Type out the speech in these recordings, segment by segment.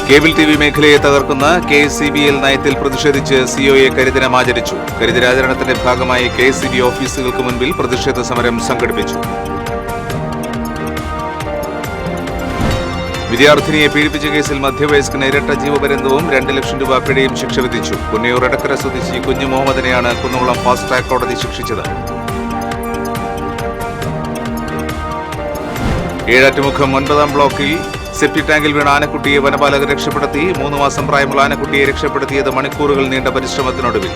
Cable T V മേഖലയെ തകർക്കുന്ന KSCBL നയത്തിൽ പ്രതിഷേധിച്ച് COA കരിദിനം ആചരിച്ചു. കരിദിനാചരണത്തിന്റെ ഭാഗമായി KSCB ഓഫീസുകൾക്ക് മുൻപിൽ പ്രതിഷേധ സമരം സംഘടിപ്പിച്ചു. വിദ്യാർത്ഥിനിയെ പീഡിപ്പിച്ച കേസിൽ മധ്യവയസ്കന് ഇരട്ട ജീവപര്യന്തവും 2 ലക്ഷം രൂപ പിഴയും ശിക്ഷ വിധിച്ചു. പുന്നയൂർ എടക്കര സ്വദേശി കുഞ്ഞു മുഹമ്മദിനെയാണ് കുന്നംകുളം ഫാസ്റ്റ് ട്രാക്ക് കോടതി ശിക്ഷിച്ചത്. ഏഴാറ്റുമുഖം 9ാം ബ്ലോക്കിൽ സെപ്റ്റി ടാങ്കിൽ വീണ ആനക്കുട്ടിയെ വനപാലകർ രക്ഷപ്പെടുത്തി. 3 മാസം പ്രായമുള്ള ആനക്കുട്ടിയെ രക്ഷപ്പെടുത്തിയത് മണിക്കൂറുകൾ നീണ്ട പരിശ്രമത്തിനൊടുവിൽ.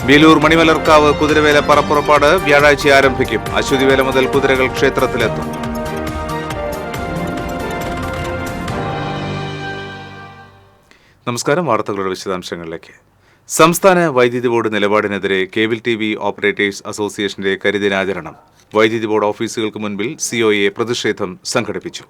വേലൂർ മണിമലർക്കാവ് കുതിരവേല പറപ്പുറപ്പാട് വ്യാഴാഴ്ച ആരംഭിക്കും. അശ്വതിവേല മുതൽ കുതിരകൾ ക്ഷേത്രത്തിലെത്തും. നമസ്കാരം. വാർത്തകളുടെ വിശദാംശങ്ങളിലേക്ക്. സംസ്ഥാന വൈദ്യുതി ബോർഡ് നിലപാടിനെതിരെ കേബിൾ TV ഓപ്പറേറ്റേഴ്സ് അസോസിയേഷന്റെ കരിദിനാചരണം. വൈദ്യുതി ബോർഡ് ഓഫീസുകൾക്ക് മുൻപിൽ COA പ്രതിഷേധം സംഘടിപ്പിച്ചു.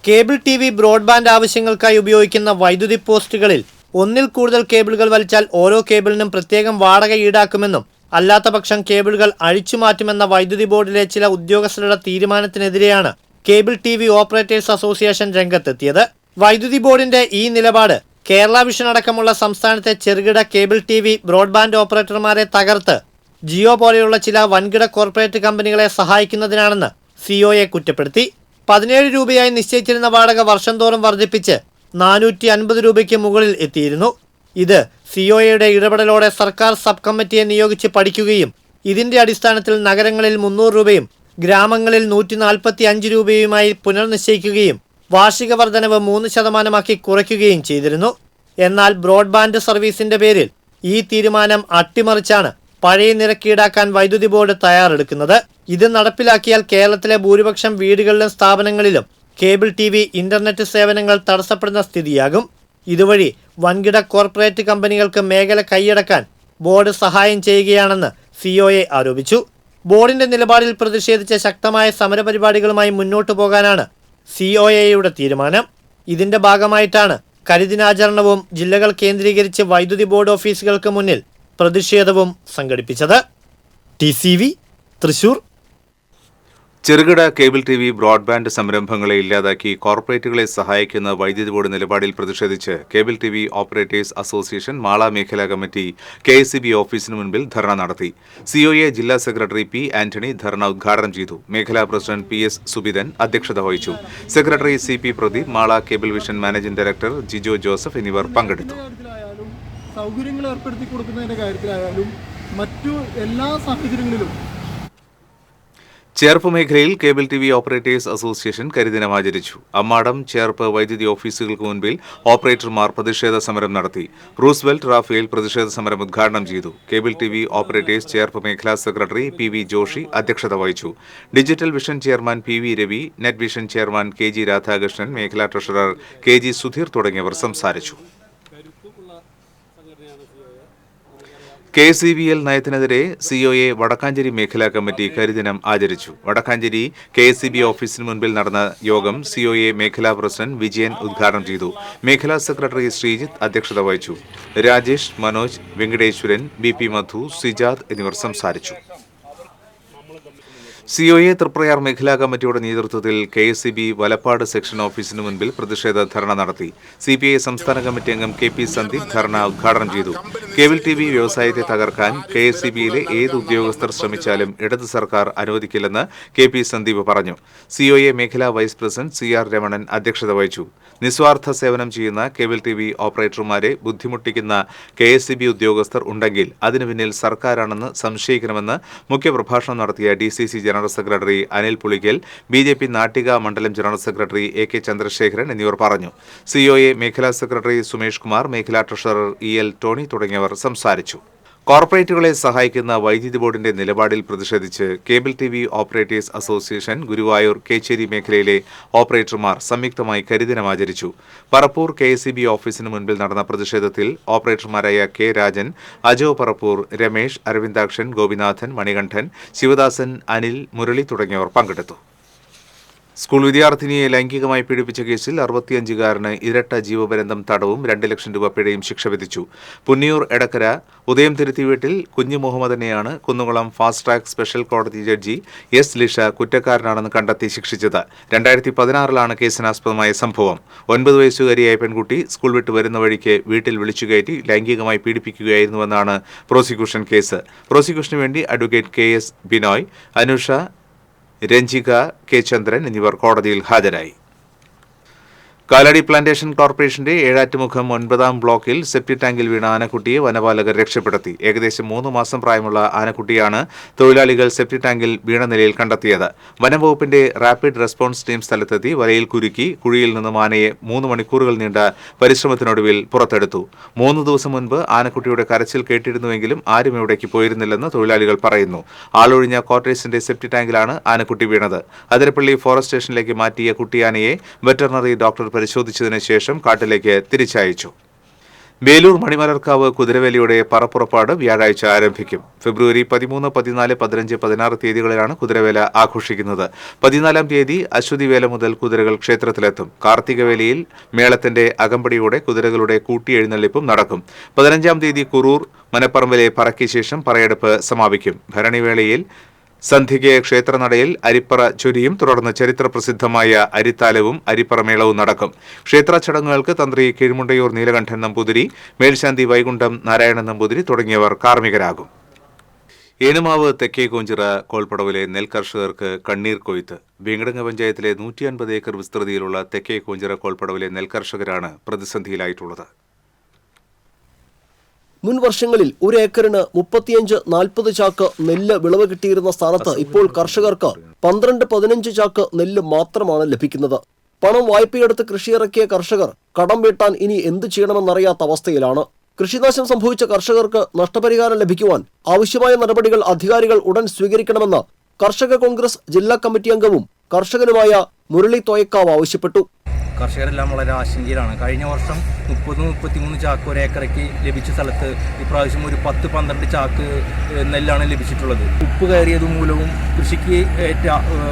കേബിൾ TV ബ്രോഡ്ബാൻഡ് ആവശ്യങ്ങൾക്കായി ഉപയോഗിക്കുന്ന വൈദ്യുതി പോസ്റ്റുകളിൽ ഒന്നിൽ കൂടുതൽ കേബിളുകൾ വലിച്ചാൽ ഓരോ കേബിളിനും പ്രത്യേകം വാടക ഈടാക്കുമെന്നും അല്ലാത്തപക്ഷം കേബിളുകൾ അഴിച്ചുമാറ്റുമെന്ന വൈദ്യുതി ബോർഡിലെ ചില ഉദ്യോഗസ്ഥരുടെ തീരുമാനത്തിനെതിരെയാണ് കേബിൾ TV ഓപ്പറേറ്റേഴ്സ് അസോസിയേഷൻ രംഗത്തെത്തിയത്. വൈദ്യുതി ബോർഡിന്റെ ഈ നിലപാട് കേരള വിഷൻ അടക്കമുള്ള സംസ്ഥാനത്തെ ചെറുകിട കേബിൾ TV ബ്രോഡ്ബാൻഡ് ഓപ്പറേറ്റർമാരെ തകർത്ത് ജിയോ പോലെയുള്ള ചില വൻകിട കോർപ്പറേറ്റ് കമ്പനികളെ സഹായിക്കുന്നതിനാണെന്ന് COA കുറ്റപ്പെടുത്തി. 17 രൂപയായി നിശ്ചയിച്ചിരുന്ന വാടക വർഷം തോറും വർദ്ധിപ്പിച്ച് 450 രൂപയ്ക്ക് മുകളിൽ എത്തിയിരുന്നു. ഇത് COAയുടെ ഇടപെടലോടെ സർക്കാർ സബ് കമ്മിറ്റിയെ നിയോഗിച്ച് പഠിക്കുകയും ഇതിന്റെ അടിസ്ഥാനത്തിൽ നഗരങ്ങളിൽ 300 രൂപയും ഗ്രാമങ്ങളിൽ 145 രൂപയുമായി പുനർനിശ്ചയിക്കുകയും വാർഷിക വർധനവ് 3% കുറയ്ക്കുകയും ചെയ്തിരുന്നു. എന്നാൽ ബ്രോഡ്ബാൻഡ് സർവീസിന്റെ പേരിൽ ഈ തീരുമാനം അട്ടിമറിച്ചാണ് പഴയ നിരക്ക് ഈടാക്കാൻ വൈദ്യുതി ബോർഡ് തയ്യാറെടുക്കുന്നത്. ഇത് നടപ്പിലാക്കിയാൽ കേരളത്തിലെ ഭൂരിപക്ഷം വീടുകളിലും സ്ഥാപനങ്ങളിലും കേബിൾ TV ഇന്റർനെറ്റ് സേവനങ്ങൾ തടസ്സപ്പെടുന്ന സ്ഥിതിയാകും. ഇതുവഴി വൻകിട കോർപ്പറേറ്റ് കമ്പനികൾക്ക് മേഖല കൈയടക്കാൻ ബോർഡ് സഹായം ചെയ്യുകയാണെന്ന് COA ആരോപിച്ചു. ബോർഡിന്റെ നിലപാടിൽ പ്രതിഷേധിച്ച ശക്തമായ സമരപരിപാടികളുമായി മുന്നോട്ടു പോകാനാണ് COAയുടെ തീരുമാനം. ഇതിന്റെ ഭാഗമായിട്ടാണ് കരിദിനാചരണവും ജില്ലകൾ കേന്ദ്രീകരിച്ച് വൈദ്യുതി ബോർഡ് ഓഫീസുകൾക്ക് മുന്നിൽ പ്രതിഷേധവും സംഘടിപ്പിച്ചത്. TCV തൃശൂർ. ചെറുകിട കേബിൾ TV ബ്രോഡ്ബാൻഡ് സംരംഭങ്ങളെ ഇല്ലാതാക്കി കോർപ്പറേറ്റുകളെ സഹായിക്കുന്ന വൈദ്യുതി ബോർഡ് നിലപാടിൽ പ്രതിഷേധിച്ച് cable TV operators association Mala മേഖലാ കമ്മിറ്റി KSCB ഓഫീസിന് മുൻപിൽ ധർണ നടത്തി. COA ജില്ലാ സെക്രട്ടറി P. ആന്റണി ധർണ ഉദ്ഘാടനം ചെയ്തു. മേഖലാ പ്രസിഡന്റ് PS. സുബിതൻ അധ്യക്ഷത വഹിച്ചു. Secretary CP. Pradeep, Mala cable vision managing director Jijo Joseph എന്നിവർ പങ്കെടുത്തു. സൗകര്യങ്ങൾ ഏർപ്പെടുത്തി കൊടുക്കുന്നതിന്റെ കാര്യത്തിലായാലും മറ്റു എല്ലാ സാഹചര്യങ്ങളിലും ചേർപ്പ് മേഖലയിൽ കേബിൾ TV ഓപ്പറേറ്റേഴ്സ് അസോസിയേഷൻ കരിദിനം ആചരിച്ചു. അമ്മാടം, ചേർപ്പ് വൈദ്യുതി ഓഫീസുകൾക്ക് മുൻപിൽ ഓപ്പറേറ്റർമാർ പ്രതിഷേധ സമരം നടത്തി. റൂസ്വെൽറ്റ് റാഫേൽ പ്രതിഷേധ സമരം ഉദ്ഘാടനം ചെയ്തു. കേബിൾ TV ഓപ്പറേറ്റേഴ്സ് ചേർപ്പ് മേഖലാ സെക്രട്ടറി PV ജോഷി അധ്യക്ഷത വഹിച്ചു. Digital vision chairman PV Ravi, net vision chairman KG Radhakrishnan, മേഖലാ ട്രഷറർ KG സുധീർ തുടങ്ങിയവർ സംസാരിച്ചു. KSCBL നയത്തിനെതിരെ COA വടക്കാഞ്ചേരി മേഖലാ കമ്മിറ്റി കരിദിനം ആചരിച്ചു. വടക്കാഞ്ചേരി KSCB ഓഫീസിന് മുൻപിൽ നടന്ന യോഗം COA മേഖലാ പ്രസിഡന്റ് വിജയൻ ഉദ്ഘാടനം ചെയ്തു. മേഖലാ സെക്രട്ടറി ശ്രീജിത്ത് അധ്യക്ഷത വഹിച്ചു. രാജേഷ്, മനോജ്, വെങ്കടേശ്വരൻ, BP മധു, സിജാദ് എന്നിവർ സംസാരിച്ചു. COA തൃപ്രയാർ മേഖലാ കമ്മിറ്റിയുടെ നേതൃത്വത്തിൽ KSCB വലപ്പാട് സെക്ഷൻ ഓഫീസിന് മുൻപിൽ പ്രതിഷേധ ധർണ നടത്തി. CPI സംസ്ഥാന കമ്മിറ്റി അംഗം KP സന്ദീപ് ധർണ ഉദ്ഘാടനം ചെയ്തു. കേബിൾ TV വ്യവസായത്തെ തകർക്കാൻ KSCBയിലെ ഏത് ഉദ്യോഗസ്ഥർ ശ്രമിച്ചാലും ഇടത് സർക്കാർ അനുവദിക്കില്ലെന്ന് KP സന്ദീപ് പറഞ്ഞു. COA മേഖലാ വൈസ് പ്രസിഡന്റ് CR രമണൻ അധ്യക്ഷത വഹിച്ചു. നിസ്വാർത്ഥ സേവനം ചെയ്യുന്ന കേബിൾ TV ഓപ്പറേറ്റർമാരെ ബുദ്ധിമുട്ടിക്കുന്ന KSCB ഉദ്യോഗസ്ഥർ ഉണ്ടെങ്കിൽ അതിനു പിന്നിൽ സർക്കാരാണെന്ന് സംശയിക്കണമെന്ന് മുഖ്യപ്രഭാഷണം നടത്തിയ DCC general secretary Anil Pulikkal, BJP Nattika മണ്ഡലം ജനറൽ സെക്രട്ടറി AK ചന്ദ്രശേഖരൻ എന്നിവർ പറഞ്ഞു. COA മേഖലാ സെക്രട്ടറി സുമേഷ് കുമാർ, മേഖലാ ട്രഷറർ EL ടോണി തുടങ്ങിയവർ സംസാരിച്ചു. കോർപ്പറേറ്റുകളെ സഹായിക്കുന്ന വൈദ്യുതി ബോർഡിന്റെ നിലപാടിൽ പ്രതിഷേധിച്ച് cable TV operators association Guruvayur, Kechery മേഖലയിലെ ഓപ്പറേറ്റർമാർ സംയുക്തമായി കരിദിനം ആചരിച്ചു. പറപ്പൂർ KSCB ഓഫീസിന് മുൻപിൽ നടന്ന പ്രതിഷേധത്തിൽ ഓപ്പറേറ്റർമാരായ K. രാജൻ, അജോ പറപ്പൂർ, രമേശ്, അരവിന്ദാക്ഷൻ, ഗോപിനാഥൻ, മണികണ്ഠൻ, ശിവദാസൻ, അനിൽ, മുരളി തുടങ്ങിയവർ പങ്കെടുത്തു. സ്കൂൾ വിദ്യാർത്ഥിനിയെ ലൈംഗികമായി പീഡിപ്പിച്ച കേസിൽ 65-കാരന് ഇരട്ട ജീവപര്യന്തം തടവും 2 ലക്ഷം രൂപ പിഴയും ശിക്ഷ വിധിച്ചു. പുന്നിയൂർ എടക്കര ഉദയം തിരുത്തി വീട്ടിൽ കുഞ്ഞു മുഹമ്മദിനെയാണ് കുന്നുകുളം ഫാസ്റ്റ് ട്രാക്ക് സ്പെഷ്യൽ കോടതി ജഡ്ജി എസ് ലിഷ കുറ്റക്കാരനാണെന്ന് കണ്ടെത്തി ശിക്ഷിച്ചത്. 2016-ലാണ് കേസിനാസ്പദമായ സംഭവം. 9 വയസ്സുകാരിയായ പെൺകുട്ടി സ്കൂൾ വിട്ട് വരുന്ന വഴിക്ക് വീട്ടിൽ വിളിച്ചുകയറ്റി ലൈംഗികമായി പീഡിപ്പിക്കുകയായിരുന്നുവെന്നാണ് പ്രോസിക്യൂഷൻ കേസ്. പ്രോസിക്യൂഷന് വേണ്ടി advocate KS Binoy, Anusha, Ranjika K Chandran എന്നിവർ കോടതിയിൽ ഹാജരായി. കാലടി പ്ലാന്റേഷൻ കോർപ്പറേഷന്റെ ഏഴാറ്റുമുഖം 9-ാം ബ്ലോക്കിൽ സെപ്റ്റി ടാങ്കിൽ വീണ ആനക്കുട്ടിയെ വനപാലകർ രക്ഷപ്പെടുത്തി. ഏകദേശം 3 മാസം പ്രായമുള്ള ആനക്കുട്ടിയാണ് തൊഴിലാളികൾ സെപ്റ്റി ടാങ്കിൽ വീണ നിലയിൽ കണ്ടെത്തിയത്. വനംവകുപ്പിന്റെ റാപ്പിഡ് റെസ്പോൺസ് ടീം സ്ഥലത്തെത്തി വലയിൽ കുരുക്കി കുഴിയിൽ നിന്നും ആനയെ 3 മണിക്കൂറുകൾ നീണ്ട പരിശ്രമത്തിനൊടുവിൽ പുറത്തെടുത്തു. 3 ദിവസം മുൻപ് ആനക്കുട്ടിയുടെ കരച്ചിൽ കേട്ടിരുന്നുവെങ്കിലും ആരും ഇവിടേക്ക് പോയിരുന്നില്ലെന്ന് തൊഴിലാളികൾ പറയുന്നു. ആളൊഴിഞ്ഞ ക്വാർട്ടേഴ്സിന്റെ സെപ്റ്റി ടാങ്കിലാണ് ആനക്കുട്ടി വീണത്. അതിരപ്പള്ളി ഫോറസ്റ്റ് സ്റ്റേഷനിലേക്ക് മാറ്റിയ കുട്ടിയാനയെ വെറ്ററിനറി ഡോക്ടർ പരിശോധിച്ചതിന് ശേഷം കാട്ടിലേക്ക് തിരിച്ചയച്ചു. വേലൂർ മണിമലർക്കാവ് കുതിരവേലയുടെ പറപ്പുറപ്പാട് വ്യാഴാഴ്ച ആരംഭിക്കും. ഫെബ്രുവരി 13, 14, 15, 16 തീയതികളിലാണ് കുതിരവേല ആഘോഷിക്കുന്നത്. 14-ാം തീയതി അശ്വതിവേല മുതൽ കുതിരകൾ ക്ഷേത്രത്തിലെത്തും. കാർത്തികവേലയിൽ മേളത്തിന്റെ അകമ്പടിയോടെ കുതിരകളുടെ കൂട്ടിയെഴുന്നള്ളിപ്പും നടക്കും. 15-ാം തീയതി കുറൂർ മനപ്പറമ്പിലെ പറയ്ക്ക് ശേഷം പറയെടുപ്പ് സമാപിക്കും. ഭരണിവേളയിൽ സന്ധ്യയ്ക്ക് ക്ഷേത്രനടയിൽ അരിപ്പറ ചൊരിയും. തുടർന്ന് ചരിത്രപ്രസിദ്ധമായ അരിത്താലവും അരിപ്പറമേളവും നടക്കും. ക്ഷേത്ര ചടങ്ങുകൾക്ക് തന്ത്രി കീഴ്മുണ്ടയൂർ നീലകണ്ഠൻ നമ്പൂതിരി, മേൽശാന്തി വൈകുണ്ഠം നാരായണൻ നമ്പൂതിരി തുടങ്ങിയവർ കാർമ്മികരാകും. ഏനുമാവ് തെക്കേ കോഞ്ചിറ കോൾപ്പടവിലെ നെൽകർഷകർക്ക് കണ്ണീർ കൊയ്ത്ത്. വീങ്കടങ്ങ് പഞ്ചായത്തിലെ 150 ഏക്കർ വിസ്തൃതിയിലുള്ള തെക്കേ കോഞ്ചിറ കോൾപ്പടവിലെ നെൽകർഷകരാണ് പ്രതിസന്ധിയിലായിട്ടുള്ളത്. മുൻ വർഷങ്ങളിൽ 1 ഏക്കറിന് 35-40 ചാക്ക് നെല്ല് വിളവ് കിട്ടിയിരുന്ന സ്ഥാനത്ത് ഇപ്പോൾ കർഷകർക്ക് 12-15 ചാക്ക് നെല്ല് മാത്രമാണ് ലഭിക്കുന്നത്. പണം വായ്പയെടുത്ത് കൃഷിയിറക്കിയ കർഷകർ കടം വീട്ടാൻ ഇനി എന്തു ചെയ്യണമെന്നറിയാത്ത അവസ്ഥയിലാണ്. കൃഷിനാശം സംഭവിച്ച കർഷകർക്ക് നഷ്ടപരിഹാരം ലഭിക്കുവാൻ ആവശ്യമായ നടപടികൾ അധികാരികൾ ഉടൻ സ്വീകരിക്കണമെന്ന് കർഷക കോൺഗ്രസ് ജില്ലാ കമ്മിറ്റി അംഗവും കർഷകനുമായ മുരളി തോയക്കാവ് ആവശ്യപ്പെട്ടു. കർഷകരെല്ലാം വളരെ ആശങ്കയിലാണ്. കഴിഞ്ഞ വർഷം 30-33 ചാക്ക് 1 ഏക്കറയ്ക്ക് ലഭിച്ച സ്ഥലത്ത് ഇപ്രാവശ്യം ഒരു 10-12 ചാക്ക് നെല്ലാണ് ലഭിച്ചിട്ടുള്ളത്. ഉപ്പ് കയറിയത് മൂലവും കൃഷിക്ക് ഏറ്റ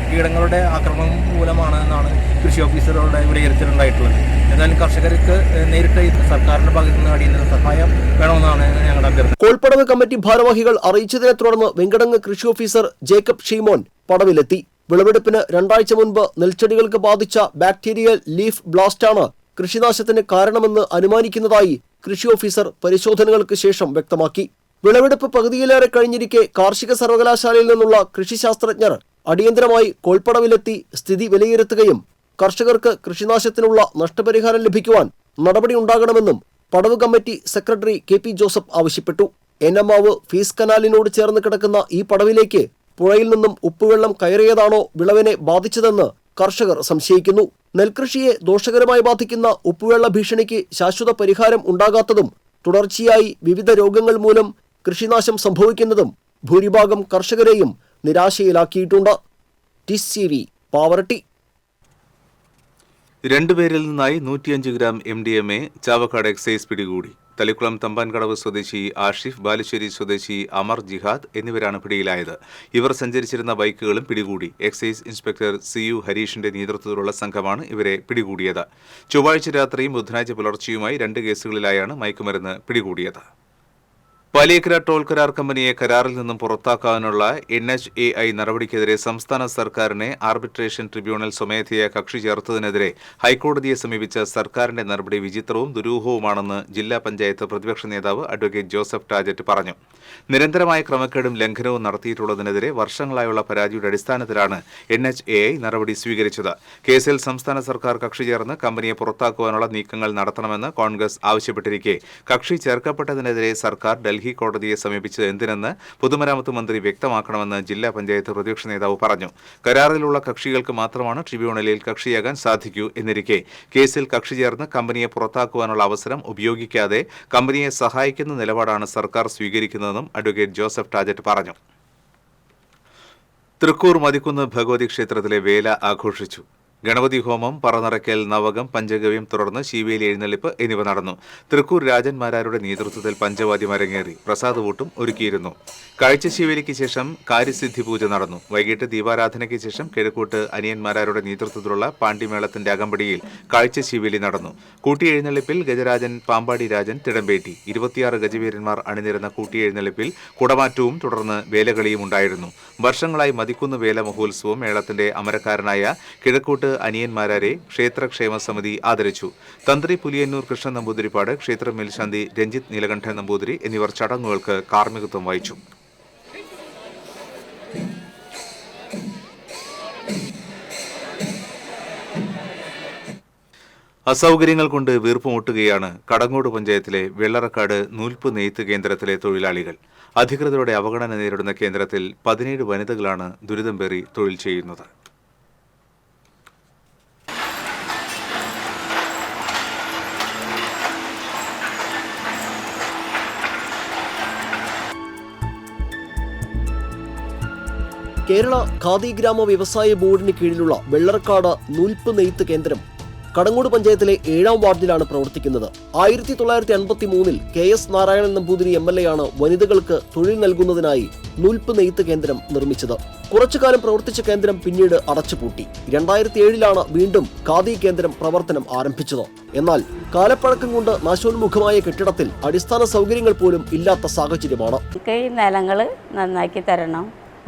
കീടങ്ങളുടെ ആക്രമണം മൂലമാണ് എന്നാണ് കൃഷി ഓഫീസറുടെ വിലയിരുത്തലുണ്ടായിട്ടുള്ളത്. എന്നാലും കർഷകർക്ക് നേരിട്ട് സർക്കാരിന്റെ ഭാഗത്തു നിന്ന് അടിയന്തര സഹായം വേണമെന്നാണ് ഞങ്ങളുടെ അഭ്യർത്ഥന. കോൾപ്പടവ് കമ്മിറ്റി ഭാരവാഹികൾ അറിയിച്ചതിനെ തുടർന്ന് വെങ്കടങ്ങ് കൃഷി ഓഫീസർ ജേക്കബ് ഷീമോൻ പടവിലെത്തി. വിളവെടുപ്പിന് 2 ആഴ്ച മുൻപ് നെൽച്ചെടികൾക്ക് ബാധിച്ച ബാക്ടീരിയൽ ലീഫ് ബ്ലാസ്റ്റാണ് കൃഷിനാശത്തിന് കാരണമെന്ന് അനുമാനിക്കുന്നതായി കൃഷി ഓഫീസർ പരിശോധനകൾക്ക് ശേഷം വ്യക്തമാക്കി. വിളവെടുപ്പ് പകുതിയിലേറെ കഴിഞ്ഞിരിക്കെ കാർഷിക സർവകലാശാലയിൽ നിന്നുള്ള കൃഷിശാസ്ത്രജ്ഞർ അടിയന്തരമായി കോൾപ്പടവിലെത്തി സ്ഥിതി വിലയിരുത്തുകയും കർഷകർക്ക് കൃഷിനാശത്തിനുള്ള നഷ്ടപരിഹാരം ലഭിക്കുവാൻ നടപടിയുണ്ടാകണമെന്നും പടവ് കമ്മിറ്റി സെക്രട്ടറി KP ജോസഫ് ആവശ്യപ്പെട്ടു. ഏനമാവ് ഫീസ് കനാലിനോട് ചേർന്ന് കിടക്കുന്ന ഈ പടവിലേക്ക് പുഴയിൽ നിന്നും ഉപ്പുവെള്ളം കയറിയതാണോ വിളവിനെ ബാധിച്ചതെന്ന് കർഷകർ സംശയിക്കുന്നു. നെൽകൃഷിയെ ദോഷകരമായി ബാധിക്കുന്ന ഉപ്പുവെള്ള ഭീഷണിക്ക് ശാശ്വത പരിഹാരം ഉണ്ടാകാത്തതും തുടർച്ചയായി വിവിധ രോഗങ്ങൾ മൂലം കൃഷിനാശം സംഭവിക്കുന്നതും ഭൂരിഭാഗം കർഷകരെയും നിരാശയിലാക്കിയിട്ടുണ്ട്. TCV പാവറട്ടി. 2 പേരിൽ നിന്നായി 105 ഗ്രാം MDMA ചാവക്കാട് എക്സൈസ് പിടികൂടി. തളിക്കുളം തമ്പാൻകടവ് സ്വദേശി ആഷിഫ്, ബാലുശ്ശേരി സ്വദേശി അമർ ജിഹാദ് എന്നിവരാണ് പിടിയിലായത്. ഇവർ സഞ്ചരിച്ചിരുന്ന ബൈക്കുകളും പിടികൂടി. എക്സൈസ് ഇൻസ്പെക്ടർ CU ഹരീഷിന്റെ നേതൃത്വത്തിലുള്ള സംഘമാണ് ഇവരെ പിടികൂടിയത്. ചൊവ്വാഴ്ച രാത്രിയും ബുധനാഴ്ച പുലർച്ചെയുമായി 2 കേസുകളിലായാണ് മയക്കുമരുന്ന് പിടികൂടിയത്. പാലിയേക്കര ടോൾ കരാർ കമ്പനിയെ കരാറിൽ നിന്നും പുറത്താക്കാനുള്ള NHAI നടപടിക്കെതിരെ സംസ്ഥാന സർക്കാരിനെ ആർബിട്രേഷൻ ട്രിബ്യൂണൽ സ്വമേധയാ കക്ഷി ചേർത്തതിനെതിരെ ഹൈക്കോടതിയെ സമീപിച്ച സർക്കാരിന്റെ നടപടി വിചിത്രവും ദുരൂഹവുമാണെന്ന് ജില്ലാ പഞ്ചായത്ത് പ്രതിപക്ഷ നേതാവ് അഡ്വക്കേറ്റ് ജോസഫ് ടാജറ്റ് പറഞ്ഞു. നിരന്തരമായ ക്രമക്കേടും ലംഘനവും നടത്തിയിട്ടുള്ളതിനെതിരെ വർഷങ്ങളായുള്ള പരാതിയുടെ അടിസ്ഥാനത്തിലാണ് NHAI നടപടി സ്വീകരിച്ചത്. കേസിൽ സംസ്ഥാന സർക്കാർ കക്ഷി ചേർന്ന് കമ്പനിയെ പുറത്താക്കുവാനുള്ള നീക്കങ്ങൾ നടത്തണമെന്ന് കോൺഗ്രസ് ആവശ്യപ്പെട്ടിരിക്കെ കക്ഷി ചേർക്കപ്പെട്ടതിനെതിരെ സർക്കാർ ഡൽഹി കോടതിയെ സമീപിച്ചത് എന്തിനെന്ന് പൊതുമരാമത്ത് മന്ത്രി വ്യക്തമാക്കണമെന്ന് ജില്ലാ പഞ്ചായത്ത് പ്രതിപക്ഷ നേതാവ് പറഞ്ഞു. കരാറിലുള്ള കക്ഷികൾക്ക് മാത്രമാണ് ട്രിബ്യൂണലിൽ കക്ഷിയാകാൻ സാധിക്കൂ എന്നിരിക്കെ കേസിൽ കക്ഷി ചേർന്ന് കമ്പനിയെ പുറത്താക്കുവാനുള്ള അവസരം ഉപയോഗിക്കാതെ കമ്പനിയെ സഹായിക്കുന്ന നിലപാടാണ് സർക്കാർ സ്വീകരിക്കുന്നതെന്നും അഡ്വക്കേറ്റ് ജോസഫ് ടാജറ്റ് പറഞ്ഞു. തൃക്കൂർ മതിക്കുന്ന് ഭഗവതി ക്ഷേത്രത്തിലെ വേല ആഘോഷിച്ചു. ഗണപതി ഹോമം, പറനിറയ്ക്കൽ, നവകം, പഞ്ചഗവ്യം, തുടർന്ന് ശീവേലി എഴുന്നള്ളിപ്പ് എന്നിവ നടന്നു. തൃക്കൂർ രാജന്മാരാരുടെ നേതൃത്വത്തിൽ പഞ്ചവാദ്യം അരങ്ങേറി. പ്രസാദവൂട്ടും ഒരുക്കിയിരുന്നു. കാഴ്ച ശീവേലിക്ക് ശേഷം കാര്യസിദ്ധി പൂജ നടന്നു. വൈകിട്ട് ദീപാരാധനയ്ക്ക് ശേഷം കിഴക്കൂട്ട് അനിയന്മാരാരുടെ നേതൃത്വത്തിലുള്ള പാണ്ടിമേളത്തിന്റെ അകമ്പടിയിൽ കാഴ്ച ശീവേലി നടന്നു. കൂട്ടിയെഴുന്നള്ളിപ്പിൽ ഗജരാജൻ, പാമ്പാടി രാജൻ തിടമ്പേറ്റി. 26 ഗജവീരന്മാർ അണിനിരുന്ന കൂട്ടിയെഴുന്നള്ളിപ്പിൽ കുടമാറ്റവും തുടർന്ന് വേലകളിയും ഉണ്ടായിരുന്നു. വർഷങ്ങളായി മതിക്കുന്ന് വേല മഹോത്സവം മേളത്തിന്റെ അമരക്കാരനായ കിഴക്കൂട്ട് അനിയന്മാരെ ക്ഷേത്രക്ഷേമ സമിതി ആദരിച്ചു. തന്ത്രി പുലിയന്നൂർ കൃഷ്ണൻ നമ്പൂതിരിപ്പാട്, ക്ഷേത്ര മേൽശാന്തി രഞ്ജിത്ത് നീലകണ്ഠൻ നമ്പൂതിരി എന്നിവർ ചടങ്ങുകൾക്ക് കാർമ്മികത്വം വഹിച്ചു. അസൗകര്യങ്ങൾ കൊണ്ട് വീർപ്പുമുട്ടുകയാണ് കടങ്ങോട് പഞ്ചായത്തിലെ വെള്ളറക്കാട് നൂൽപ്പ് നെയ്ത്ത് കേന്ദ്രത്തിലെ തൊഴിലാളികൾ. അധികൃതരുടെ അവഗണന നേരിടുന്ന കേന്ദ്രത്തിൽ 17 വനിതകളാണ് ദുരിതം പേറി തൊഴിൽ ചെയ്യുന്നത്. കേരള ഖാദി ഗ്രാമ വ്യവസായ ബോർഡിന് കീഴിലുള്ള വെള്ളറക്കാട് നൂൽപ്പ് നെയ്ത്ത് കേന്ദ്രം കടങ്ങോട് പഞ്ചായത്തിലെ 7ാം വാർഡിലാണ് പ്രവർത്തിക്കുന്നത്. 1953 KS നാരായണൻ നമ്പൂതിരി MLA ആണ് വനിതകൾക്ക് തൊഴിൽ നൽകുന്നതിനായി നൂൽപ്പ് നെയ്ത്ത് കേന്ദ്രം നിർമ്മിച്ചത്. കുറച്ചുകാലം പ്രവർത്തിച്ച കേന്ദ്രം പിന്നീട് അടച്ചുപൂട്ടി. 2007 വീണ്ടും ഖാദി കേന്ദ്രം പ്രവർത്തനം ആരംഭിച്ചത്. എന്നാൽ കാലപ്പഴക്കം കൊണ്ട് നാശോന്മുഖമായ കെട്ടിടത്തിൽ അടിസ്ഥാന സൗകര്യങ്ങൾ പോലും ഇല്ലാത്ത സാഹചര്യമാണ്. നിലങ്ങൾ നന്നാക്കി തരണം.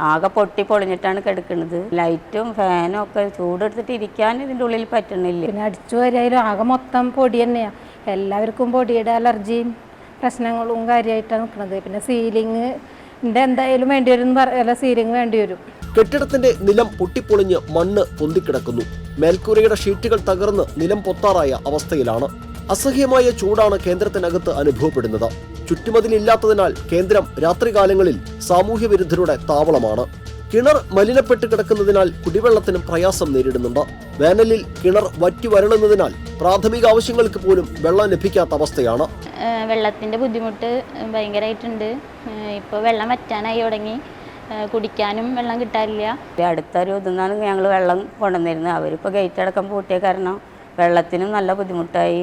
ആകെ പൊളിഞ്ഞിട്ടാണ് കിടക്കുന്നത്. ലൈറ്റും ഫാനും ഒക്കെ ചൂടെടുത്തിട്ട് ഇരിക്കാൻ ഇതിൻ്റെ ഉള്ളിൽ പറ്റണില്ല. പിന്നെ അടിച്ചു വരായാലും ആകെ മൊത്തം പൊടി തന്നെയാണ്. എല്ലാവർക്കും പൊടിയുടെ അലർജിയും പ്രശ്നങ്ങളും കാര്യമായിട്ടാണ് നിൽക്കുന്നത്. പിന്നെ സീലിങ്ങിൻ്റെ എന്തായാലും വേണ്ടി വരും, സീലിംഗ് വേണ്ടി വരും. കെട്ടിടത്തിന്റെ നിലം പൊട്ടിപ്പൊളിഞ്ഞ് മണ്ണ് പൊന്തിക്കിടക്കുന്നു. മേൽക്കൂരയുടെ ഷീറ്റുകൾ തകർന്ന് നിലം പൊത്താറായ അവസ്ഥയിലാണ്. അസഹ്യമായ ചൂടാണ് കേന്ദ്രത്തിനകത്ത് അനുഭവപ്പെടുന്നത്. ചുറ്റുമതിലില്ലാത്തതിനാൽ കേന്ദ്രം രാത്രികാലങ്ങളിൽ സാമൂഹ്യ വിരുദ്ധരുടെ താവളമാണ്. കിണർ മലിനപ്പെട്ട് കിടക്കുന്നതിനാൽ കുടിവെള്ളത്തിനും പ്രയാസം നേരിടുന്നുണ്ട്. വേനലിൽ കിണർ വറ്റി വരളുന്നതിനാൽ പ്രാഥമിക ആവശ്യങ്ങൾക്ക് പോലും വെള്ളം ലഭിക്കാത്ത അവസ്ഥയാണ്. വെള്ളത്തിൻ്റെ ബുദ്ധിമുട്ട് ഭയങ്കരമായിട്ടുണ്ട്. ഇപ്പോൾ വെള്ളം വറ്റാനായി തുടങ്ങി. കുടിക്കാനും വെള്ളം കിട്ടാറില്ല. അടുത്തൊരു ഇതിന്നാണ് ഞങ്ങൾ വെള്ളം കൊണ്ടുവന്നിരുന്നത്. അവരിപ്പോൾ ഗേറ്റ് അടക്കം പൂട്ടിയ കാരണം വെള്ളത്തിനും നല്ല ബുദ്ധിമുട്ടായി.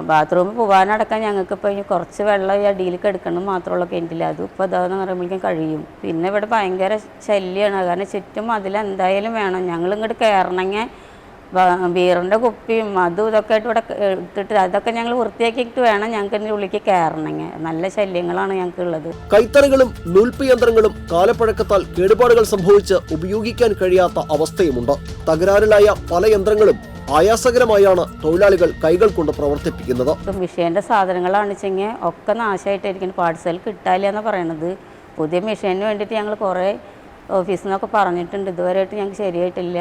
ബാത്റൂമിൽ പോകാനടക്കാൻ ഞങ്ങൾക്കിപ്പോൾ ഇനി കുറച്ച് വെള്ളം ഈ അടിയിൽ കിടക്കണം മാത്രമുള്ള കിണറ്റില്ല. അതും ഇപ്പോൾ അതാന്ന് പറയുമ്പോഴേക്കും കഴിയും. പിന്നെ ഇവിടെ ഭയങ്കര ശല്യമാണ്. കാരണം ചുറ്റും അതിലെന്തായാലും വേണം. ഞങ്ങളിങ്ങോട്ട് കയറണമെങ്കിൽ ബീറിൻ്റെ കുപ്പിയും അതും ഇതൊക്കെ ആയിട്ട് ഇവിടെ ഇട്ടിട്ട് അതൊക്കെ ഞങ്ങൾ വൃത്തിയാക്കിയിട്ട് വേണം ഞങ്ങൾക്ക് ഇതിൻ്റെ ഉള്ളിലേക്ക് കയറണമെങ്കിൽ. നല്ല ശല്യങ്ങളാണ് ഞങ്ങൾക്കുള്ളത്. കൈത്തറികളും നൂൽപ്പ് യന്ത്രങ്ങളും കാലപ്പഴക്കത്താൽ കേടുപാടുകൾ സംഭവിച്ച് ഉപയോഗിക്കാൻ കഴിയാത്ത അവസ്ഥയുമുണ്ട്. തകരാറിലായ പല യന്ത്രങ്ങളും ആയാസകരമായാണ് തൊഴിലാളികൾ കൈകൾ കൊണ്ട് പ്രവർത്തിപ്പിക്കുന്നത്. മെഷീൻ്റെ സാധനങ്ങളാണ് വെച്ചെങ്കിൽ ഒക്കെ നാശമായിട്ടായിരിക്കും. പാർസൽ കിട്ടാല്ല എന്ന് പറയണത്. പുതിയ മെഷീനിന് വേണ്ടിയിട്ട് ഞങ്ങൾ കുറേ ഓഫീസിൽ നിന്നൊക്കെ പറഞ്ഞിട്ടുണ്ട്. ഇതുവരെയായിട്ട് ഞങ്ങൾക്ക് ശരിയായിട്ടില്ല.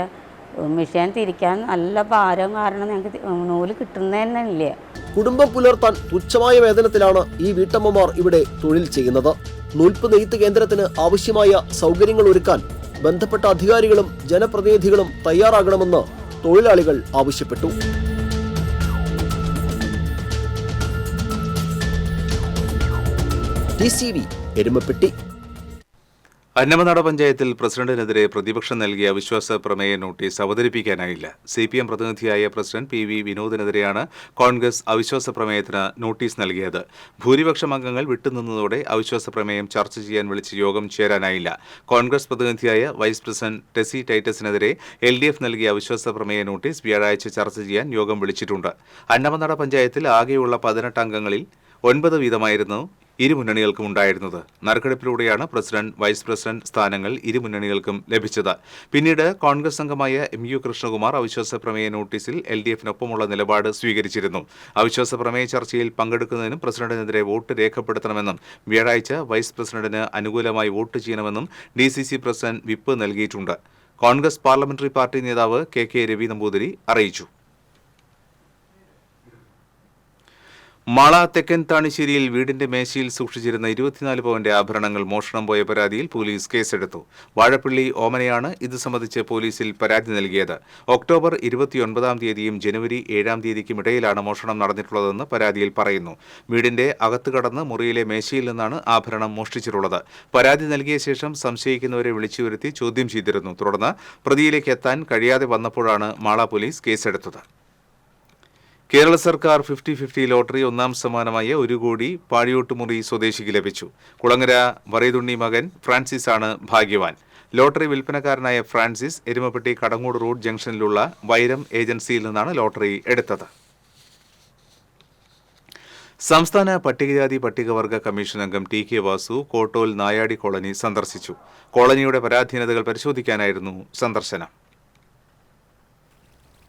മെഷീൻ തിരിക്കാൻ നല്ല ഭാരം കാരണം ഞങ്ങൾക്ക് നൂല് കിട്ടുന്നതന്നെ ഇല്ല. കുടുംബം പുലർത്താൻ തുച്ഛമായ വേതനത്തിലാണ് ഈ വീട്ടമ്മമാർ ഇവിടെ തൊഴിൽ ചെയ്യുന്നത്. നൂൽപ്പ് നെയ്ത്ത് കേന്ദ്രത്തിന് ആവശ്യമായ സൗകര്യങ്ങൾ ഒരുക്കാൻ ബന്ധപ്പെട്ട അധികാരികളും ജനപ്രതിനിധികളും തയ്യാറാകണമെന്ന് തൊഴിലാളികൾ ആവശ്യപ്പെട്ടു. TCV എരുമപ്പെട്ടി. അന്നമനാട് പഞ്ചായത്തിൽ പ്രസിഡന്റിനെതിരെ പ്രതിപക്ഷം നൽകിയ അവിശ്വാസ പ്രമേയ നോട്ടീസ് അവതരിപ്പിക്കാനായില്ല. CPM പ്രതിനിധിയായ പ്രസിഡന്റ് PV വിനോദിനെതിരെയാണ് കോൺഗ്രസ് അവിശ്വാസ പ്രമേയത്തിന് നോട്ടീസ് നൽകിയത്. ഭൂരിപക്ഷം അംഗങ്ങൾ വിട്ടുനിന്നതോടെ അവിശ്വാസ പ്രമേയം ചർച്ച ചെയ്യാൻ വിളിച്ച യോഗം ചേരാനായില്ല. കോൺഗ്രസ് പ്രതിനിധിയായ വൈസ് പ്രസിഡന്റ് ടെസി ടൈറ്റസിനെതിരെ LDF നൽകിയ അവിശ്വാസ പ്രമേയ നോട്ടീസ് വ്യാഴാഴ്ച ചർച്ച ചെയ്യാൻ യോഗം വിളിച്ചിട്ടുണ്ട്. അന്നമനാട് പഞ്ചായത്തിൽ ആകെയുള്ള 18 അംഗങ്ങളിൽ 9 വീതമായിരുന്നു ഇരുമുന്നണികൾക്കും ഉണ്ടായിരുന്നത്. നറുക്കെടുപ്പിലൂടെയാണ് പ്രസിഡന്റ്, വൈസ് പ്രസിഡന്റ് സ്ഥാനങ്ങൾ ഇരുമുന്നണികൾക്കും ലഭിച്ചത്. പിന്നീട് കോൺഗ്രസ് അംഗമായ MU കൃഷ്ണകുമാർ അവിശ്വാസ പ്രമേയ നോട്ടീസിൽ LDFനൊപ്പമുള്ള നിലപാട് സ്വീകരിച്ചിരുന്നു. അവിശ്വാസ പ്രമേയ ചർച്ചയിൽ പങ്കെടുക്കുന്നതിനും പ്രസിഡന്റിനെതിരെ വോട്ട് രേഖപ്പെടുത്തണമെന്നും വ്യാഴാഴ്ച വൈസ് പ്രസിഡന്റിന് അനുകൂലമായി വോട്ട് ചെയ്യണമെന്നും DCC പ്രസിഡന്റ് വിപ്പ് നൽകിയിട്ടുണ്ട്. കോൺഗ്രസ് പാർലമെന്ററി പാർട്ടി നേതാവ് KK രവി നമ്പൂതിരി അറിയിച്ചു. മാള തെക്കൻ താണിശ്ശേരിയിൽ വീടിന്റെ മേശയിൽ സൂക്ഷിച്ചിരുന്ന 24 പവന്റെ ആഭരണങ്ങൾ മോഷണം പോയ പരാതിയിൽ പോലീസ് കേസെടുത്തു. വാഴപ്പള്ളി ഓമനയാണ് ഇത് സംബന്ധിച്ച് പോലീസിൽ പരാതി നൽകിയത്. ഒക്ടോബർ 29-ാം തീയതിയും ജനുവരി 7-ാം തീയതിക്കും ഇടയിലാണ് മോഷണം നടന്നിട്ടുള്ളതെന്ന് പരാതിയിൽ പറയുന്നു. വീടിന്റെ അകത്ത് കടന്ന് മുറിയിലെ മേശയിൽ നിന്നാണ് ആഭരണം മോഷ്ടിച്ചിട്ടുള്ളത്. പരാതി നൽകിയ ശേഷം സംശയിക്കുന്നവരെ വിളിച്ചുവരുത്തി ചോദ്യം ചെയ്തിരുന്നു. തുടർന്ന് പ്രതിയിലേക്ക് എത്താൻ കഴിയാതെ വന്നപ്പോഴാണ് മാള പോലീസ് കേസെടുത്തത്. കേരള സർക്കാർ 50-50 ലോട്ടറി ഒന്നാം സമ്മാനമായ 1 കോടി പാഴിയോട്ടുമുറി സ്വദേശിക്ക് ലഭിച്ചു. കുളങ്ങര വറൈതുണ്ണി മകൻ ഫ്രാൻസിസ് ആണ് ഭാഗ്യവാൻ. ലോട്ടറി വിൽപ്പനക്കാരനായ ഫ്രാൻസിസ് എരുമപ്പെട്ടി കടങ്ങോട് റോഡ് ജംഗ്ഷനിലുള്ള വൈരം ഏജൻസിയിൽ നിന്നാണ് ലോട്ടറി എടുത്തത്. സംസ്ഥാന പട്ടികജാതി പട്ടികവർഗ കമ്മീഷൻ അംഗം T K Vasu Kottol Nayadi colony സന്ദർശിച്ചു. കോളനിയുടെ പരാധീനതകൾ പരിശോധിക്കാനായിരുന്നു സന്ദർശനം.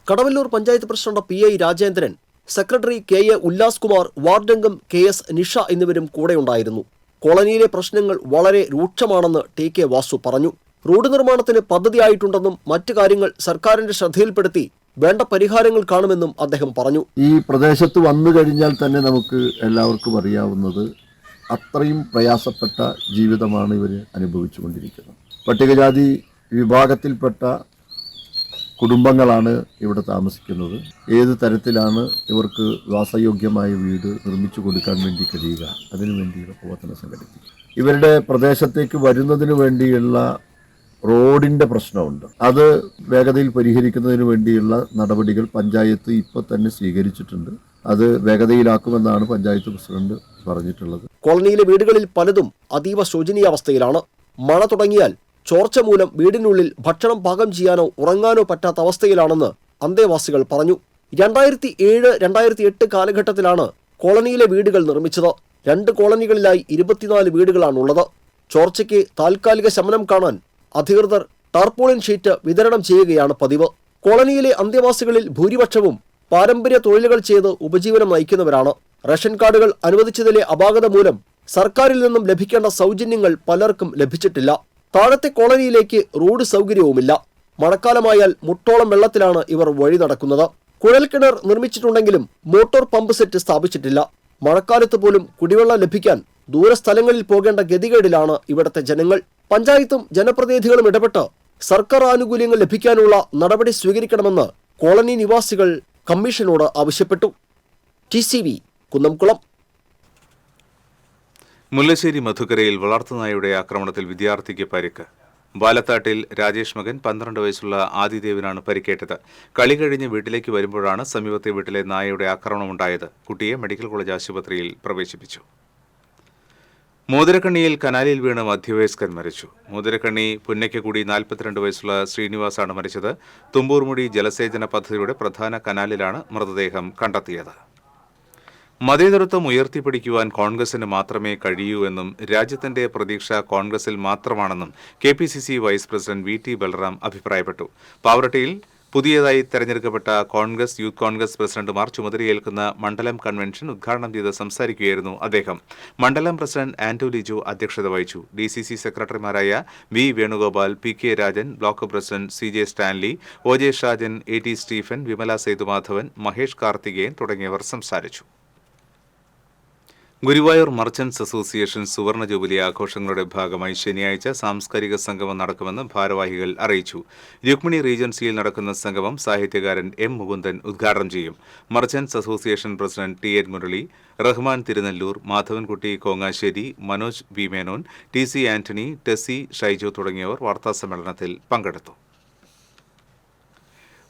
Kadavallur panchayat president PI Rajendran, secretary KA Ullas Kumar, വാർഡംഗം KS നിഷ എന്നിവരും കൂടെയുണ്ടായിരുന്നു. കോളനിയിലെ പ്രശ്നങ്ങൾ വളരെ രൂക്ഷമാണെന്ന് TK വാസു പറഞ്ഞു. റോഡ് നിർമ്മാണത്തിന് പദ്ധതിയായിട്ടുണ്ടെന്നും മറ്റു കാര്യങ്ങൾ സർക്കാരിന്റെ ശ്രദ്ധയിൽപ്പെടുത്തി വേണ്ട പരിഹാരങ്ങൾ കാണുമെന്നും അദ്ദേഹം പറഞ്ഞു. ഈ പ്രദേശത്ത് വന്നു കഴിഞ്ഞാൽ തന്നെ നമുക്ക് എല്ലാവർക്കും അറിയാവുന്നത് അത്രയും പ്രയാസപ്പെട്ട ജീവിതമാണ് ഇവർ അനുഭവിച്ചുകൊണ്ടിരിക്കുന്നത്. പട്ടികജാതി വിഭാഗത്തിൽപ്പെട്ട കുടുംബങ്ങളാണ് ഇവിടെ താമസിക്കുന്നത്. ഏത് തരത്തിലാണ് ഇവർക്ക് വാസയോഗ്യമായ വീട് നിർമ്മിച്ചു കൊടുക്കാൻ വേണ്ടി കഴിയുക, അതിനു വേണ്ടിയുള്ള പ്രവർത്തനം സംഘടിപ്പിക്കും. ഇവരുടെ പ്രദേശത്തേക്ക് വരുന്നതിന് വേണ്ടിയുള്ള റോഡിൻ്റെ പ്രശ്നമുണ്ട്. അത് വേഗതയിൽ പരിഹരിക്കുന്നതിന് വേണ്ടിയുള്ള നടപടികൾ പഞ്ചായത്ത് ഇപ്പോൾ തന്നെ സ്വീകരിച്ചിട്ടുണ്ട്. അത് വേഗതയിലാക്കുമെന്നാണ് പഞ്ചായത്ത് പ്രസിഡന്റ് പറഞ്ഞിട്ടുള്ളത്. കോളനിയിലെ വീടുകളിൽ പലതും അതീവ ശോചനീയാവസ്ഥയിലാണ്. മഴ തുടങ്ങിയാൽ ചോർച്ച മൂലം വീടിനുള്ളിൽ ഭക്ഷണം പാകം ചെയ്യാനോ ഉറങ്ങാനോ പറ്റാത്ത അവസ്ഥയിലാണെന്ന് അന്തേവാസികൾ പറഞ്ഞു. 2007-2008 കാലഘട്ടത്തിലാണ് കോളനിയിലെ വീടുകൾ നിർമ്മിച്ചത്. 2 കോളനികളിലായി 24 വീടുകളാണുള്ളത്. ചോർച്ചയ്ക്ക് താൽക്കാലിക ശമനം കാണാൻ അധികൃതർ ടാർപോളിൻ ഷീറ്റ് വിതരണം ചെയ്യുകയാണ് പതിവ്. കോളനിയിലെ അന്തേവാസികളിൽ ഭൂരിപക്ഷവും പാരമ്പര്യ തൊഴിലുകൾ ചെയ്ത് ഉപജീവനം നയിക്കുന്നവരാണ്. റേഷൻ കാർഡുകൾ അനുവദിച്ചതിലെ അപാകത മൂലം സർക്കാരിൽ നിന്നും ലഭിക്കേണ്ട സൗജന്യങ്ങൾ പലർക്കും ലഭിച്ചിട്ടില്ല. താഴത്തെ കോളനിയിലേക്ക് റോഡ് സൗകര്യവുമില്ല. മഴക്കാലമായാൽ മുട്ടോളം വെള്ളത്തിലാണ് ഇവർ വഴി നടക്കുന്നത്. കുഴൽക്കിണർ നിർമ്മിച്ചിട്ടുണ്ടെങ്കിലും മോട്ടോർ പമ്പ് സെറ്റ് സ്ഥാപിച്ചിട്ടില്ല. മഴക്കാലത്ത് പോലും കുടിവെള്ളം ലഭിക്കാൻ ദൂരസ്ഥലങ്ങളിൽ പോകേണ്ട ഗതികേടിലാണ് ഇവിടുത്തെ ജനങ്ങൾ. പഞ്ചായത്തും ജനപ്രതിനിധികളും ഇടപെട്ട് സർക്കാർ ആനുകൂല്യങ്ങൾ ലഭിക്കാനുള്ള നടപടി സ്വീകരിക്കണമെന്ന് കോളനി നിവാസികൾ കമ്മീഷനോട് ആവശ്യപ്പെട്ടു. TCV കുന്നംകുളം. മുല്ലശ്ശേരി മധുക്കരയിൽ വളർത്തുനായയുടെ ആക്രമണത്തിൽ വിദ്യാർത്ഥിക്ക് പരിക്ക്. ബാലത്താട്ടിൽ രാജേഷ് മകൻ 12 വയസ്സുള്ള ആദിദേവിനാണ് പരിക്കേറ്റത്. കളി കഴിഞ്ഞ് വീട്ടിലേക്ക് വരുമ്പോഴാണ് സമീപത്തെ വീട്ടിലെ നായയുടെ ആക്രമണമുണ്ടായത്. കുട്ടിയെ മെഡിക്കൽ കോളേജ് ആശുപത്രിയിൽ പ്രവേശിപ്പിച്ചു. മോതിരക്കണ്ണിയിൽ കനാലിൽ വീണ് മധ്യവയസ്കൻ മരിച്ചു. മോതിരക്കണ്ണി പുന്നയ്ക്കകൂടി 42 വയസ്സുള്ള ശ്രീനിവാസാണ് മരിച്ചത്. തുമ്പൂർമുടി ജലസേചന പദ്ധതിയുടെ പ്രധാന കനാലിലാണ് മൃതദേഹം കണ്ടെത്തിയത്. മതേതരത്വം ഉയർത്തിപ്പിടിക്കുവാൻ കോൺഗ്രസിന് മാത്രമേ കഴിയൂ എന്നും രാജ്യത്തിന്റെ പ്രതീക്ഷ കോൺഗ്രസിൽ മാത്രമാണെന്നും KPCC vice president VT Balram അഭിപ്രായപ്പെട്ടു. പാവറട്ടിയിൽ പുതിയതായി തെരഞ്ഞെടുക്കപ്പെട്ട കോൺഗ്രസ് യൂത്ത് കോൺഗ്രസ് പ്രസിഡന്റുമാർ ചുമതലയേൽക്കുന്ന മണ്ഡലം കൺവെൻഷൻ ഉദ്ഘാടനം ചെയ്ത് സംസാരിക്കുകയായിരുന്നു അദ്ദേഹം. മണ്ഡലം പ്രസിഡന്റ് ആന്റോ ലിജോ അധ്യക്ഷത വഹിച്ചു. DCC സെക്രട്ടറിമാരായ V Venugopal, PK Rajan, block president CJ Stanley, OJ Shajan, AT Stephen, Vimala Sethumadhavan, Mahesh Karthikeyan തുടങ്ങിയവർ സംസാരിച്ചു. ഗുരുവായൂർ മർച്ചന്റ്സ് അസോസിയേഷൻ സുവർണ ജൂബിലി ആഘോഷങ്ങളുടെ ഭാഗമായി ശനിയാഴ്ച സാംസ്കാരിക സംഗമം നടക്കുമെന്ന് ഭാരവാഹികൾ അറിയിച്ചു. രുക്മിണി റീജൻസിയിൽ നടക്കുന്ന സംഗമം സാഹിത്യകാരൻ M മുകുന്ദൻ ഉദ്ഘാടനം ചെയ്യും. Merchants association president TN Murali, Rahman Thirunellur, Madhavankutty Kongassery, Manoj V Menon, TC Antony, Tessy Shaiju തുടങ്ങിയവർ വാർത്താസമ്മേളനത്തിൽ പങ്കെടുത്തു.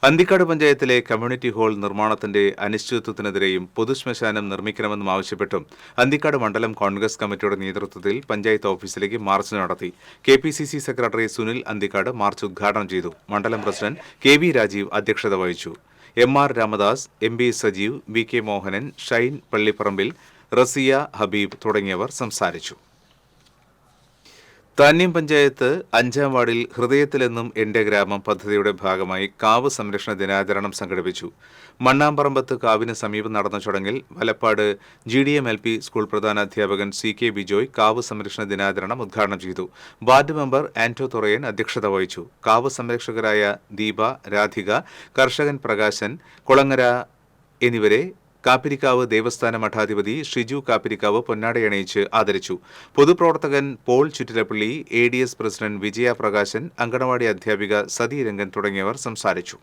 അന്തിക്കാട് പഞ്ചായത്തിലെ കമ്മ്യൂണിറ്റി ഹാൾ നിർമ്മാണത്തിന്റെ അനിശ്ചിതത്വത്തിനെതിരെയും പൊതുശ്മശാനം നിർമ്മിക്കണമെന്നും ആവശ്യപ്പെട്ടും അന്തിക്കാട് മണ്ഡലം കോൺഗ്രസ് കമ്മിറ്റിയുടെ നേതൃത്വത്തിൽ പഞ്ചായത്ത് ഓഫീസിലേക്ക് മാർച്ച് നടത്തി. KPCC secretary Sunil Anthikad March ഉദ്ഘാടനം ചെയ്തു. മണ്ഡലം പ്രസിഡന്റ് KV രാജീവ് അധ്യക്ഷത വഹിച്ചു. MR Ramadas, MB Sajeev, VK Mohanan, Shine പള്ളിപ്പറമ്പിൽ, റസിയ ഹബീബ് തുടങ്ങിയവർ സംസാരിച്ചു. താന്യം പഞ്ചായത്ത് 5-ാം വാർഡിൽ ഹൃദയത്തിലെന്നും എന്റെ ഗ്രാമം പദ്ധതിയുടെ ഭാഗമായി കാവ് സംരക്ഷണ ദിനാചരണം സംഘടിപ്പിച്ചു. മണ്ണാമ്പറമ്പത്ത് കാവിന് സമീപം നടന്ന ചടങ്ങിൽ വലപ്പാട് GDM LP സ്കൂൾ പ്രധാനാധ്യാപകൻ CK ബിജോയ് കാവ് സംരക്ഷണ ദിനാചരണം ഉദ്ഘാടനം ചെയ്തു. വാർഡ് മെമ്പർ ആന്റോ തുറയൻ അധ്യക്ഷത വഹിച്ചു. കാവ് സംരക്ഷകരായ ദീപ, രാധിക, കർഷകൻ പ്രകാശൻ, കുളങ്ങര എന്നിവരെ കാപ്പിരിക്കാവ് ദേവസ്ഥാന മഠാധിപതി ഷിജു കാപ്പിരിക്കാവ് പൊന്നാടയണിയിച്ച് ആദരിച്ചു. പൊതുപ്രവർത്തകൻ പോൾ ചുറ്റിലപ്പള്ളി, ADS പ്രസിഡന്റ് വിജയ പ്രകാശൻ, അങ്കണവാടി അധ്യാപിക സതി രംഗൻ തുടങ്ങിയവർ സംസാരിച്ചു.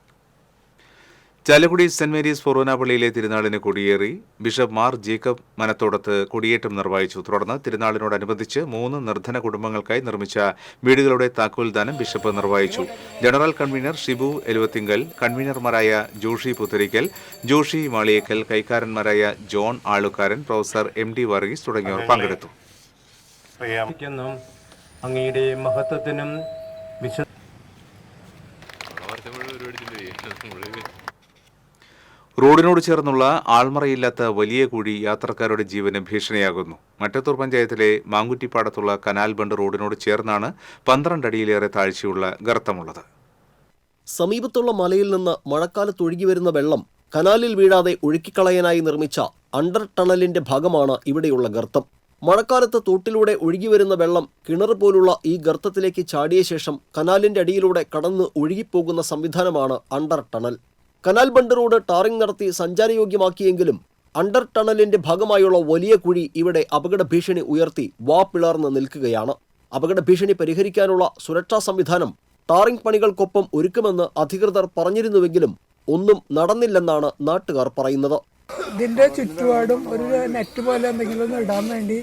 ചാലക്കുടി സെന്റ് മേരീസ് ഫൊറോന പള്ളിയിലെ തിരുനാളിന് കൊടിയേറി. ബിഷപ്പ് മാർ ജേക്കബ് മനത്തോടത്ത് കൊടിയേറ്റം നിർവഹിച്ചു. തുടർന്ന് തിരുനാളിനോടനുബന്ധിച്ച് 3 നിർധന കുടുംബങ്ങൾക്കായി നിർമ്മിച്ച വീടുകളുടെ താക്കോൽദാനം ബിഷപ്പ് നിർവഹിച്ചു. General convener Shibu Eluvathingal, കൺവീനർമാരായ Joshi Putharikkal, Joshi Maliyekkal, കൈക്കാരന്മാരായ John ആളുകാരൻ, professor MD Varghese തുടങ്ങിയവർ പങ്കെടുത്തു. അങ്ങയുടെ മഹത്വത്തിനും റോഡിനോട് ചേർന്നുള്ള ആൾമറയില്ലാത്ത വലിയ കുഴി യാത്രക്കാരുടെ ജീവന് ഭീഷണിയാകുന്നു. മറ്റത്തൂർ പഞ്ചായത്തിലെ മാങ്കുറ്റിപ്പാടത്തുള്ള കനാൽ ബണ്ട് റോഡിനോട് ചേർന്നാണ് 12 അടിയിലേറെ താഴ്ചയുള്ള ഗർത്തമുള്ളത്. സമീപത്തുള്ള മലയിൽ നിന്ന് മഴക്കാലത്ത് ഒഴുകി വരുന്ന വെള്ളം കനാലിൽ വീഴാതെ ഒഴുക്കിക്കളയാനായി നിർമ്മിച്ച അണ്ടർ ടണലിന്റെ ഭാഗമാണ് ഇവിടെയുള്ള ഗർത്തം. മഴക്കാലത്ത് തോട്ടിലൂടെ ഒഴുകിവരുന്ന വെള്ളം കിണർ പോലുള്ള ഈ ഗർത്തത്തിലേക്ക് ചാടിയ ശേഷം കനാലിന്റെ അടിയിലൂടെ കടന്ന് ഒഴുകിപ്പോകുന്ന സംവിധാനമാണ് under tunnel. Canal bund road tarring നടത്തി സഞ്ചാരയോഗ്യമാക്കിയെങ്കിലും അണ്ടർ ടണലിന്റെ ഭാഗമായുള്ള വലിയ കുഴി ഇവിടെ അപകട ഭീഷണി ഉയർത്തി പിളർന്ന് നിൽക്കുകയാണ്. അപകട ഭീഷണി പരിഹരിക്കാനുള്ള സുരക്ഷാ സംവിധാനം ടാറിംഗ് പണികൾക്കൊപ്പം ഒരുക്കുമെന്ന് അധികൃതർ പറഞ്ഞിരുന്നുവെങ്കിലും ഒന്നും നടന്നില്ലെന്നാണ് നാട്ടുകാർ പറയുന്നത്. ഇതിന്റെ ചുറ്റുപാടും ഒരു നെറ്റ് പോലെ എന്തെങ്കിലും ഇടാൻ വേണ്ടി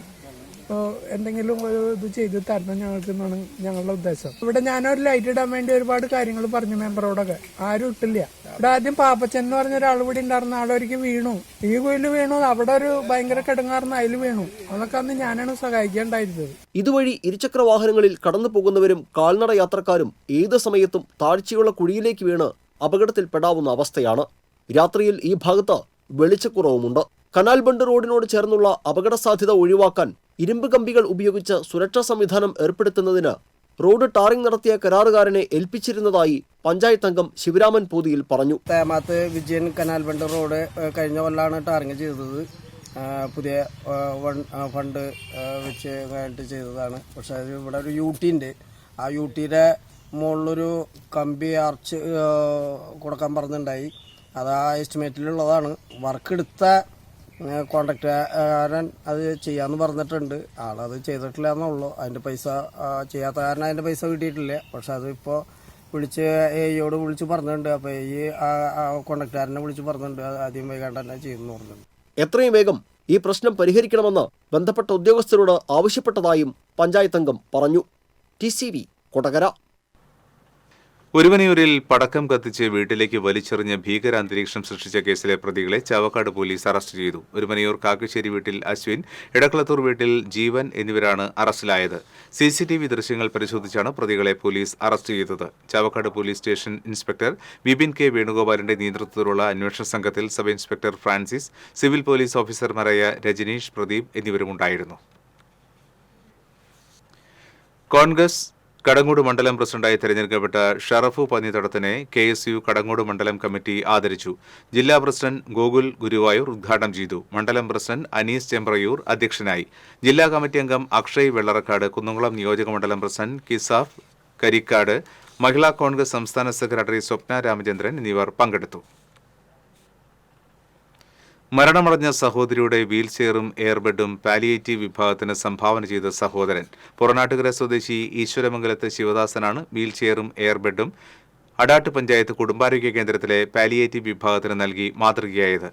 എന്തെങ്കിലും ഒരു ഇത് ചെയ്ത് തരണം ഞങ്ങൾക്കെന്നാണ് ഞങ്ങളുടെ ഉദ്ദേശം. ഇവിടെ ഞാനൊരു ലൈറ്റ് ഇടാൻ വേണ്ടി ഒരുപാട് കാര്യങ്ങൾ പറഞ്ഞു മെമ്പറോടൊക്കെ, ആരും ഇട്ടില്ല. ഇവിടെ ആദ്യം പാപ്പച്ചൻ എന്ന് പറഞ്ഞ ഒരാൾ ഇവിടെ ഉണ്ടായിരുന്ന ആളൊരിക്കൽ വീണു, ഈ കുയില് വീണു, അവിടെ ഒരു ഭയങ്കര കിടങ്ങാർന്ന് അതിൽ വീണു. അതൊക്കെ അന്ന് ഞാനാണ് സഹായിക്കേണ്ടായിരുന്നത്. ഇതുവഴി ഇരുചക്ര വാഹനങ്ങളിൽ കടന്നു പോകുന്നവരും കാൽനട യാത്രക്കാരും ഏത് സമയത്തും താഴ്ചയുള്ള കുഴിയിലേക്ക് വീണ് അപകടത്തിൽപ്പെടാവുന്ന അവസ്ഥയാണ്. രാത്രിയിൽ ഈ ഭാഗത്ത് വെളിച്ചക്കുറവുമുണ്ട്. കനാൽ ബണ്ട് റോഡിനോട് ചേർന്നുള്ള അപകട സാധ്യത ഒഴിവാക്കാൻ ഇരുമ്പ് കമ്പികൾ ഉപയോഗിച്ച് സുരക്ഷാ സംവിധാനം ഏർപ്പെടുത്തുന്നതിന് റോഡ് ടാറിംഗ് നടത്തിയ കരാറുകാരനെ ഏൽപ്പിച്ചിരുന്നതായി പഞ്ചായത്ത് അംഗം ശിവരാമൻ പോതിയിൽ പറഞ്ഞു. Themath Vijayan canal bund road കഴിഞ്ഞ കൊല്ലാണ് ടാറിംഗ് ചെയ്തത്. പുതിയ ഫണ്ട് വെച്ച് കഴിഞ്ഞിട്ട് ചെയ്തതാണ്. പക്ഷെ അത് ഇവിടെ ഒരു UT ഉണ്ട്. ആ UTയുടെ മുകളിലൊരു കമ്പി ആർച്ച് കൊടുക്കാൻ പറഞ്ഞിട്ടുണ്ടായി. അത് ആ എസ്റ്റിമേറ്റിലുള്ളതാണ്. വർക്ക് എടുത്ത കോൺട്രാക്ടറുകാരൻ അത് ചെയ്യാമെന്ന് പറഞ്ഞിട്ടുണ്ട്. ആളത് ചെയ്തിട്ടില്ല എന്നുള്ളൂ. അതിൻ്റെ പൈസ ചെയ്യാത്ത കാരണം അതിൻ്റെ പൈസ കിട്ടിയിട്ടില്ല. പക്ഷെ അതിപ്പോൾ വിളിച്ച് AEയോട് വിളിച്ച് പറഞ്ഞിട്ടുണ്ട്. അപ്പോൾ ഈ കോൺട്രാക്ടറുകാരനെ വിളിച്ച് പറഞ്ഞിട്ടുണ്ട് ആദ്യം വൈകാണ്ട് തന്നെ ചെയ്യുമെന്ന് പറഞ്ഞിട്ടുണ്ട്. എത്രയും വേഗം ഈ പ്രശ്നം പരിഹരിക്കണമെന്ന് ബന്ധപ്പെട്ട ഉദ്യോഗസ്ഥരോട് ആവശ്യപ്പെട്ടതായും പഞ്ചായത്ത് അംഗം പറഞ്ഞു. TCV കൊടകര. ഒരുവനയൂരിൽ പടക്കം കത്തിച്ച് വീട്ടിലേക്ക് വലിച്ചെറിഞ്ഞ ഭീകരാന്തരീക്ഷം സൃഷ്ടിച്ച കേസിലെ പ്രതികളെ ചാവക്കാട് പോലീസ് അറസ്റ്റ് ചെയ്തു. ഒരുവനയൂർ കാക്കശ്ശേരി വീട്ടിൽ അശ്വിൻ, എടക്കളത്തൂർ വീട്ടിൽ ജീവൻ എന്നിവരാണ് അറസ്റ്റിലായത്. CCTV ദൃശ്യങ്ങൾ പരിശോധിച്ചാണ് പ്രതികളെ പോലീസ് അറസ്റ്റ് ചെയ്തത്. Chavakkad police station inspector Vipin K. വേണുഗോപാലിന്റെ നേതൃത്വത്തിലുള്ള അന്വേഷണ സംഘത്തിൽ sub inspector Francis, civil police ഓഫീസർമാരായ രജനീഷ്, പ്രദീപ് എന്നിവരുമുണ്ടായിരുന്നു. കോൺഗ്രസ് കടങ്ങോട് മണ്ഡലം പ്രസിഡന്റായി തെരഞ്ഞെടുക്കപ്പെട്ട ഷറഫു പന്നിത്തടത്തിനെ KSU കടങ്ങോട് മണ്ഡലം കമ്മിറ്റി ആദരിച്ചു. ജില്ലാ പ്രസിഡന്റ് ഗോകുൽ ഗുരുവായൂർ ഉദ്ഘാടനം ചെയ്തു. മണ്ഡലം പ്രസിഡന്റ് അനീസ് ചെമ്പ്രയൂർ അധ്യക്ഷനായി. ജില്ലാ കമ്മിറ്റി അംഗം അക്ഷയ് വെള്ളറക്കാട്, കുന്നംകുളം നിയോജക മണ്ഡലം പ്രസിഡന്റ് കിസാഫ് കരിക്കാട്, മഹിളാ കോൺഗ്രസ് സംസ്ഥാന സെക്രട്ടറി സ്വപ്ന രാമചന്ദ്രൻ എന്നിവർ പങ്കെടുത്തു. മരണമടഞ്ഞ സഹോദരിയുടെ വീൽചെയറും എയർബെഡും പാലിയേറ്റീവ് വിഭാഗത്തിന് സംഭാവന ചെയ്ത സഹോദരൻ പുറനാട്ടുകര സ്വദേശി ഈശ്വരമംഗലത്ത് ശിവദാസനാണ് വീൽചെയറും എയർബെഡും അടാട്ട് പഞ്ചായത്ത് കുടുംബാരോഗ്യ കേന്ദ്രത്തിലെ പാലിയേറ്റീവ് വിഭാഗത്തിന് നൽകി മാതൃകയായത്.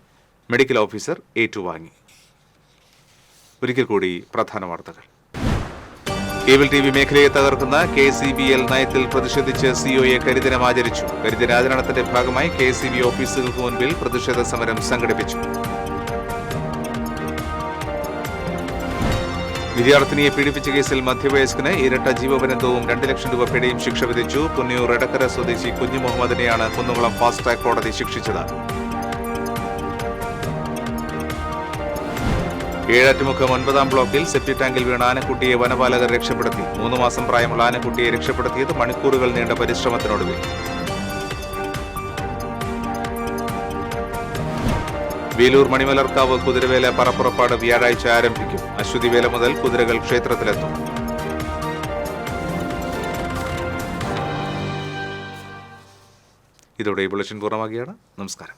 മെഡിക്കൽ ഓഫീസർ ഏറ്റുവാങ്ങി. ഒരിക്കൽ കൂടി പ്രധാന വാർത്തകൾ. കേബിൾ TV മേഖലയെ തകർക്കുന്ന KCBL നയത്തിൽ പ്രതിഷേധിച്ച് COA കരിദിനം ആചരിച്ചു. കരിദിനാചരണത്തിന്റെ ഭാഗമായി KCB ഓഫീസുകൾക്ക് മുൻപിൽ പ്രതിഷേധ സമരം സംഘടിപ്പിച്ചു. വിദ്യാർത്ഥിനിയെ പീഡിപ്പിച്ച കേസിൽ മധ്യവയസ്കന് ഇരട്ട ജീവപര്യന്തവും 2 ലക്ഷം രൂപ പിഴയും ശിക്ഷ വിധിച്ചു. പുന്നയൂർ എടക്കര സ്വദേശി കുഞ്ഞു മുഹമ്മദിനെയാണ് കുന്നംകുളം ഫാസ്റ്റ് ട്രാക്ക് കോടതി ശിക്ഷിച്ചത്. ഏഴാറ്റുമുഖം 9ാം ബ്ലോക്കിൽ സെപ്റ്റി ടാങ്കിൽ വീണ ആനക്കുട്ടിയെ വനപാലകർ രക്ഷപ്പെടുത്തി. 3 മാസം പ്രായമുള്ള ആനക്കുട്ടിയെ രക്ഷപ്പെടുത്തിയത് മണിക്കൂറുകൾ നീണ്ട പരിശ്രമത്തിനൊടുവിൽ. വേലൂർ മണിമലർക്കാവ് കുതിരവേല പറപ്പുറപ്പാട് വ്യാഴാഴ്ച ആരംഭിക്കും. അശ്വതിവേല മുതൽ കുതിരകൾ ക്ഷേത്രത്തിലെത്തും. ഇതോടെ ഈ ബുള്ളറ്റിൻ പൂർണ്ണമാകുകയാണ്. നമസ്കാരം.